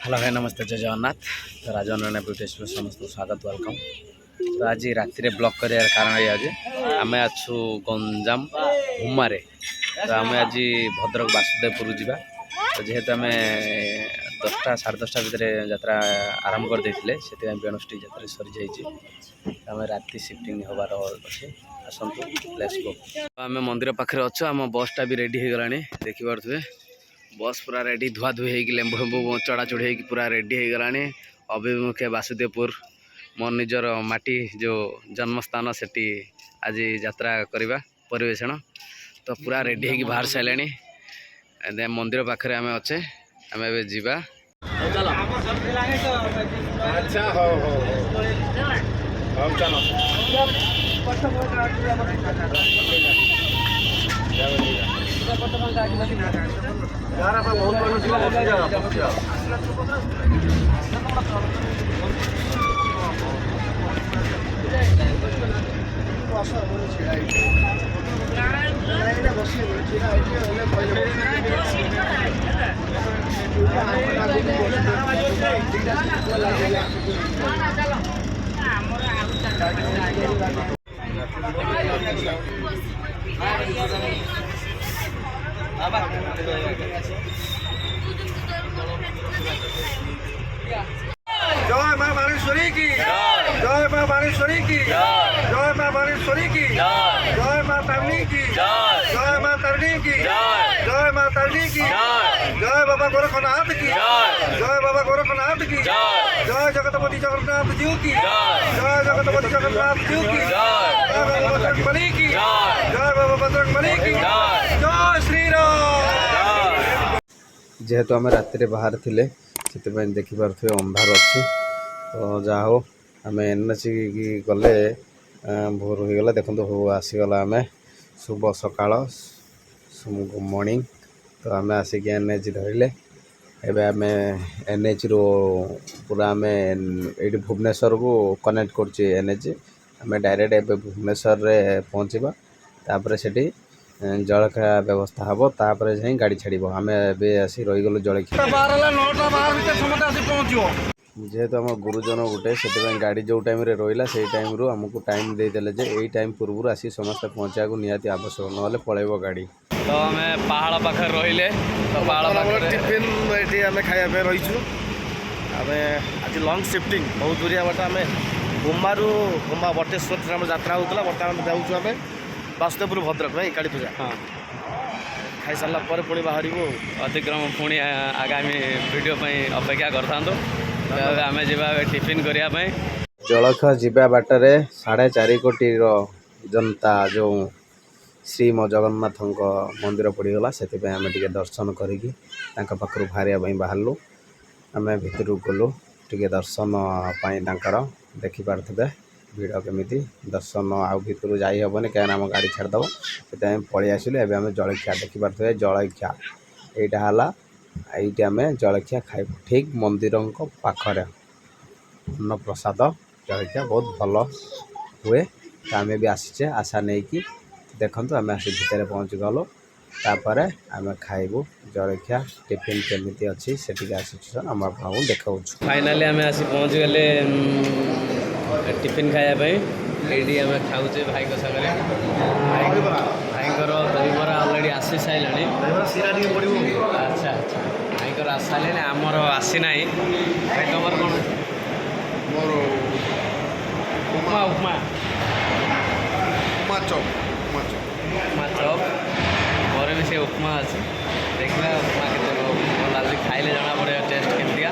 Hello भाई नमस्ते जय जगन्नाथ। तो राजन ब्यूटी समस्त स्वागत वेलकम। तो आज राति ब्लॉग कर कारण ये आम अच्छु गंजाम हुमारे। तो आम आज भद्रक वासुदेवपुर जावा। तो जेहेतु आम 10टा साढ़े 10टा भितर यात्रा आरंभ कर देते से बेणुष्टी यात्रा सरी जाइए। आम राति शिफ्टिंग हबार अच्छे आसतु लेट्स गो। आम मंदिर पाखे अच्छु आम बसटा भी रेडी हो गला देखिपे बस पूरा रेडी धुआ धुई होगी लेंबू फेंबू चढ़ा चढ़ी होगी पूरा रेडी हो गला। अभिमुखे वासुदेवपुर मोर निजर माटी जो जन्मस्थान सेठी आज यात्रा करवा परिवेषण। तो पूरा रेडी होगी बाहर सारे मंदिर पाखे आम अच्छे आम ए जीवा। जय मां बानेश्वरी की जय मां बानेश्वरी की जय मां बानेश्वरी की जय मां तारिणी की जय मां तारिणी की जय मां तारिणी की जय बाबा गोरखनाथ की जय बाबा गोरखनाथ की जय जगतपति जगन्नाथ जी की जय जगतपति जगन्नाथ जी की जय बाबा बजरंगबली की जय बाबा बजरंगबली की जय श्री राम। जेहेतु आम राति बाहर थिले से देखिपे अंधार अच्छी। तो जहा हो आम एनएच की गले भोर हो गला देखो हो आसीगला आम शुभ सकाळ मॉर्निंग। तो आम आसिक एनएच धरले एवं आम एनएच रो पूरा आम ये भुवनेश्वर को कनेक्ट कर एनएच आम डायरेक्ट एवं भुवनेश्वर रे पहुँचवा। तापर से जलखा व्यवस्था हम तापर जाई गाड़ी छाड़ आम एसी रहीगलु जलखिया। जेहेतु आम गुरुजन गोटे से गाड़ी जो टाइम रहा से टाइम रू आमको टाइम देदेले जे यही टाइम पूर्व आसी समस्त पहुँचा निहाती आवश्यक ना पलैब गाड़ी। तो आम पहाड़ पाखे रहिले तो पहाड़ टिफिन ये आम खाया रहीचु। आम आज लंग शिफ्टिंग बहुत दूरिया बाट आम गुम्बारू गुम्बा बटेश्वर आम यात्रा होता बर्तमान जाऊँ आम वासुदेवपुर भद्रक भाई काली पूजा। हाँ खाई सारा पर पुणी बाहर अतिक्रम पुणी आगामी वीडियो अपेक्षा करता आम जा टिफिन करने जलखा जीवा बाटरे 4.5 कोटी जनता जो श्री म जगन्नाथ मंदिर पड़गला से आम टे दर्शन करी पाखु बाहर बाहरलु। आम भितर गलु टे दर्शन देखी पारे भिड़ केमी दर्शन आउ भितर जाइबनी कहीं आम गाड़ी छाड़देव से पलि आसलु। एवं आम जलखिया देखी पारे जलखिया यहाँ ये आम जलखिया खाइब ठीक मंदिर पाखरे अन्न प्रसाद जलखिया बहुत भल हुए। तो आम भी आसीचे आशा नहीं कि देखु आम आस भितर पहुँच गलु तापर आम खाइबू जलखिया टिफिन केमी अच्छी से आम आपको देखा। फाइनाली आम आसी पहुँच गले टिफिन खायापी ये आम खाऊे भाई सागर भाई दहीबरा अलरेडी आसी सारे। अच्छा अच्छा भाई आसी सारे आमर आसी ना भाई तुम कौन मोर उपमा उपमा उपमा चौक उपमा चौक मोर भी से उपमा अच्छे देखा उपमा के भल आज खाइले जना पड़े टेस्ट केमतिया।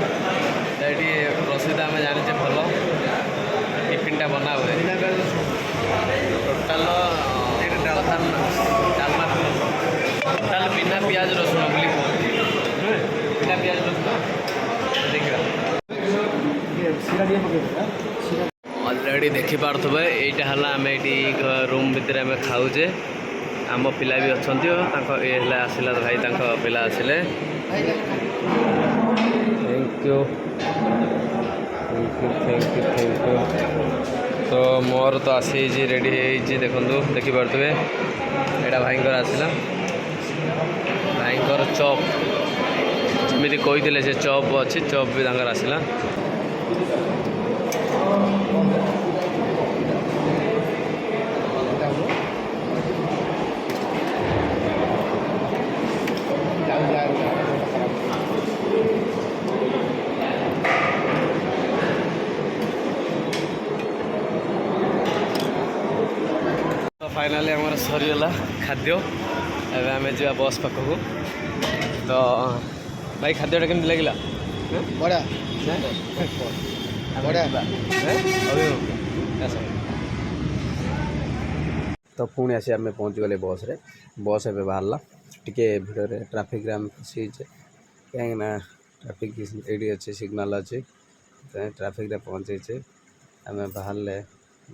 तो ये प्रसिद्ध आम जाने भल टिफिनटा बना हुए टोटाल डालमा टोटाल बिना पियाज रसुण बोली बिना पियाज रसुण देखा अलरेडी देखिपे यहाँ है आम ये रूम भितर आम खाऊे आम पिला भी अच्छा ये आसला भाई पिला आसिले। Thank you thank you thank you. तो मोर तो आसी रेडी देखु देखिपे यहाँ भाई आसला भाई चॉप जमी कही से चप अच्छी चप भी आसला तो फाइनाली आम सरीगला खाद्य एवं आम जा बस पाखक तो भाई खाद्यटा केमती लगे बढ़िया बढ़िया तो पुणी आसी आम पहुँच गले बस रे बस एवं बाहर टिके भिड़े ट्राफिक आम फसी कहीं ट्राफिक ये अच्छे सिग्नाल अच्छे ट्राफिक पहुँचे आम बाहर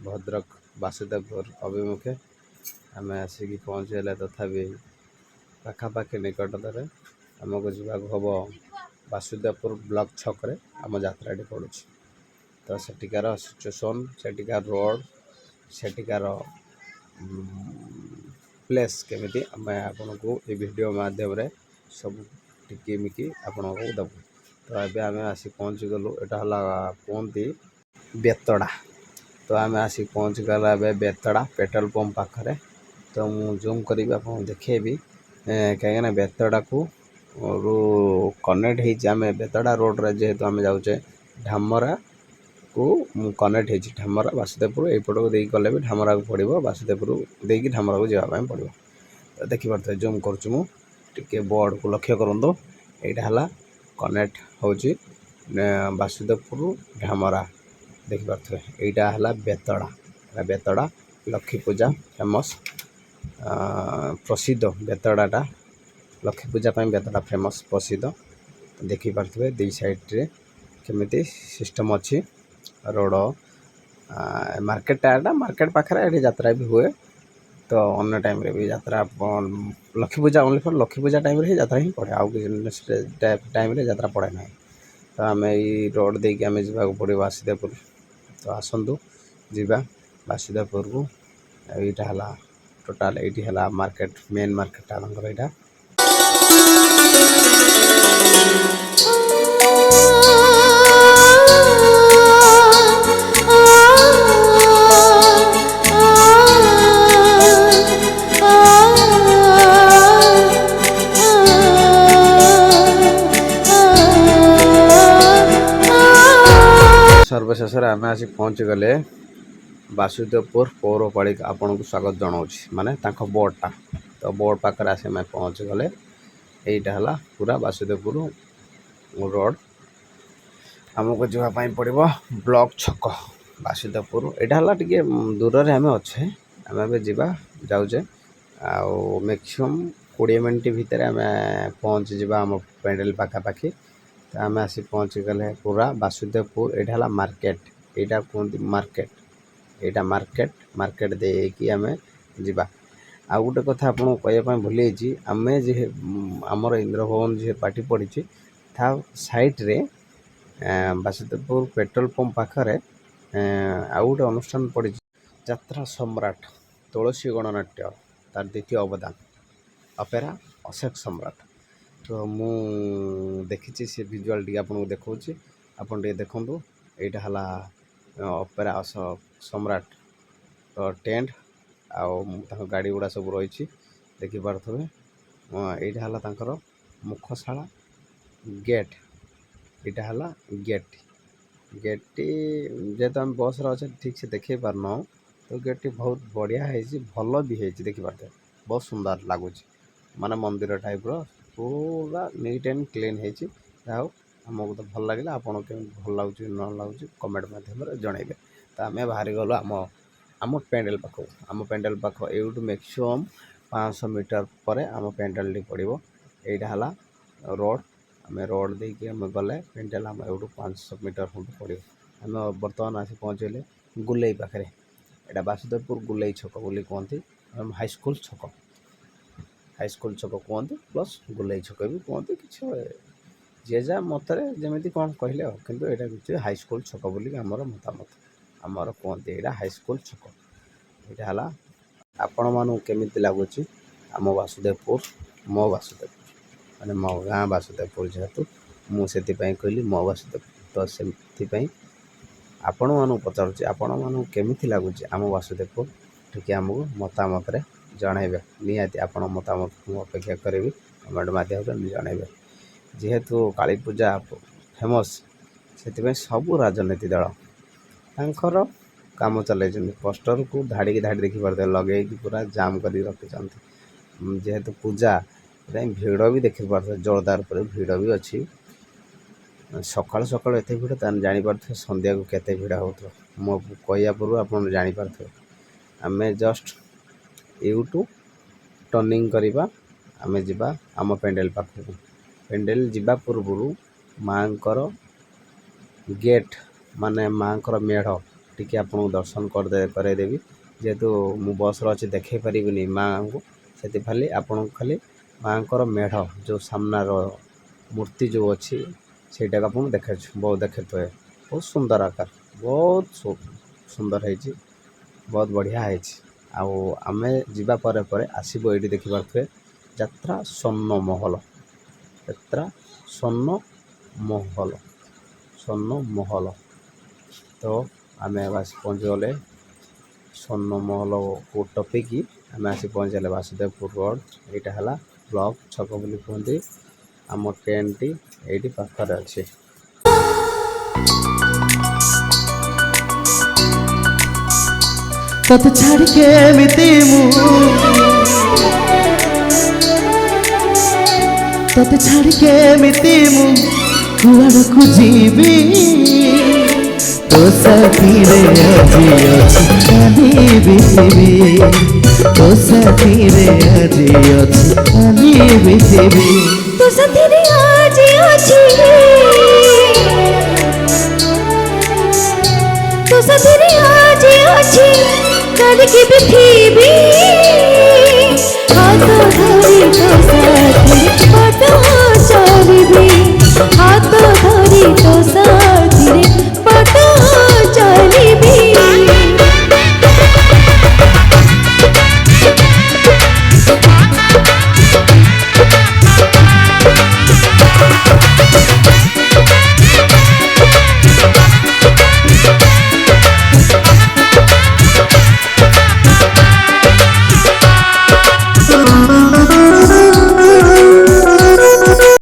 भद्रक वासुदेवपुर अभिमुखे आम आसिक पहुँचले तथापि पाखापाखि निकटतर आमको जावाक हम वासुदेवपुर ब्लॉक छक आम यात्राटी पड़ू तो सेठिकार सिचुएसन सेठिकार रोड सेठिकार प्लेस केमिति आम आपन को ये वीडियो माध्यम रे सब टिकिमिकी आपन को दबू तो ये आम आसी पहुँच गलु यहाँ कहती बेतड़ा तो आम आसिक पहुँच गला बेतड़ा पेट्रोल पंप पाखे तो मु जूम करी आप देखेबी कहीं बेतड़ा को कनेक्ट होमें बेतड़ा रोड रे जेहेतु आम जाऊे ढामरा को कनेक्ट हो ढामरा वासुदेवपुर यपट को देकी गले भी ढामरा को पड़ो वासुदेवपुर देकी ढामरा को जावाई पड़ो तो देखिपे जूम करुचे बोर्ड को लक्ष्य करूँ यहाँ कनेक्ट हो वासुदेवपुर ढामरा देखिपे यहाँ है बेतड़ा बेतड़ा लक्ष्मी पूजा फेमस प्रसिद्ध बेतड़ाटा लक्ष्मी पूजा बेतड़ा फेमस प्रसिद्ध देखिपे दी साइड रे केमिति सिस्टम अच्छी रोड मार्केटा मार्केट पाखे यात्रा भी हुए तो अन्य टाइम रे भी यात्रा Lakshmi Puja only for Lakshmi Puja time रे यात्रा ही पड़े आउ टाइम रे यात्रा पड़े ना तो आम ये रोड देकी आम जावाक पड़ो वासुदेवपुर तो आसतु जीवा वासुदेवपुर को यहाँ है टोटाल ये है मार्केट मेन मार्केट आमर यहाँ सर्वशेष आम आसिक पहुँच गले वासुदेवपुर पौरपालिका आपन को स्वागत जनाऊँ माने बोर्डटा तो बोर्ड पाखे आसे मैं पहुँच गले यहाँ है पूरा वासुदेवपुर रोड आमको जावाई पड़ो ब्लॉक छक वासुदेवपुर यहाँ है टे दूर रे आम अच्छे आम जा जाऊे आउ मैक्सिमम 20 मिनट भितर आम पहुँच जा आम पेंडल पाखापाखि तो आम आसी पहुँच गले पूरा वासुदेवपुर यहाँ है मार्केट यहाँ कहते मार्केट यहाँ मार्केट मार्केट देकी आम जा आ गोटे कथा आपको कहवाई भूली आम जे आमर इंद्रभवन जी पार्टी पड़ी था साइड रे वासुदेवपुर पेट्रोल पंप पाखे आउ गोटे अनुष्ठान पड़ी यात्रा सम्राट तुलसी गणनाट्य तार द्वितीय अवदान अपेरा अशोक सम्राट तो मु देखी से विजुआल टी आपको देखा आपन टे देखु यहाँ है अपेरा अशोक सम्राट तो टेंट आउ गाड़ी गुड़ा सब रही देखिपे यहाँ है मुखशाला गेट यहाँ है गेट गेटटी जेहेतु आम बस अच्छे ठीक से देखे पारन तो गेटटी बहुत बढ़िया है भल भी है देखिपे बहुत सुंदर लगुच माने मंदिर टाइप पूरा नीट एंड क्लीन है आमको तो भल लगे आपन के भल लगुच न लगुच कमेंट मध्यम जनइबे तो आम बाहरी गलु आम पेंडल पाख आम पेंडल पाख यूँ मैक्सिमम 500 मीटर पर आम पेंडल टी पड़ो यहाँ है रोड आम रोड देकी आम गले पेंडल आम यूँ 500 मीटर खंड पड़ो आम बर्तमान आसी पहुँचले गुलई पाखे यहाँ वासुदेवपुर गुलई छक बोली कहती हाईस्कल छक हाईस्कल छक कहते प्लस गुलई छक भी कहते कि जे जा मतरे जमी कौन कहले किंतु यहाँ कि हाईस्कल छक बोली आमर मतामत आमर कहते यहाँ हाईस्कल छक यहाँ है आपण मानू केमी लगुच आम वासुदेवपुर मो वासुदेवपुर माने मो गाँ वासुदेवपुर जेहेतु मुझे कहली मो वासुदेव तो से आपण मानू पचारुଛି आपण मानू केमिति लगुच आम वासुदेवपुर टिके आमको मतामत जनइबे निहाती आपण मतामत को अपेक्षा करी कमेंट माध्यम जनइबे जेहेतु काली पूजा फेमस से सबू राजनीति दल तांकर काम चल पोस्टर को धाड़ी की धाड़ी देखी पारे लगे पूरा जाम कर रखी जेहेतु पूजा भिड़ भी देखी पारे जोरदार पर भिड़ भी अच्छी सकाल सकाल एत भिड़ जापारे संध्या को केते भिड़ हो मो कहया पूर्व आप जापारे आम जस्ट यूटू टर्निंग करवा आम जा आम पेंडेल पाखक पेंडेल जीवा पूर्व माँ गेट माने माँ मेढ़ टी आपको दर्शन करदेवी जेहेतु मु बस अच्छी देखे पारि माँ को से खाली आपन खाली माँ मेढ़ जो सामनार मूर्ति जो अच्छी सेटा आप देखे बहुत देखे थे बहुत सुंदर आकार बहुत सुंदर है बहुत बढ़िया है आम जीवा परे परे आसब ये देखी पारे यात्रा स्वर्ण महल यात्रा स्वर्ण महल तो आम आस पहुँचगले स्वर्ण महल को टपिकी आम आसी पहुँचले वासुदेवपुर रोड यहाँ है ब्लॉक छक बोली कहते आम ट्रेन टी ये पाखर अच्छे तत छाड़ के मिति तत छाड़ के मिति कुआड़ को जीवी तो साथी रे আজি अछि काली बिथिबी तो साथी रे আজি अछि काली बिथिबी तो साथी रे আজি अछि तो साथी रे আজি अछि काली की बिथिबी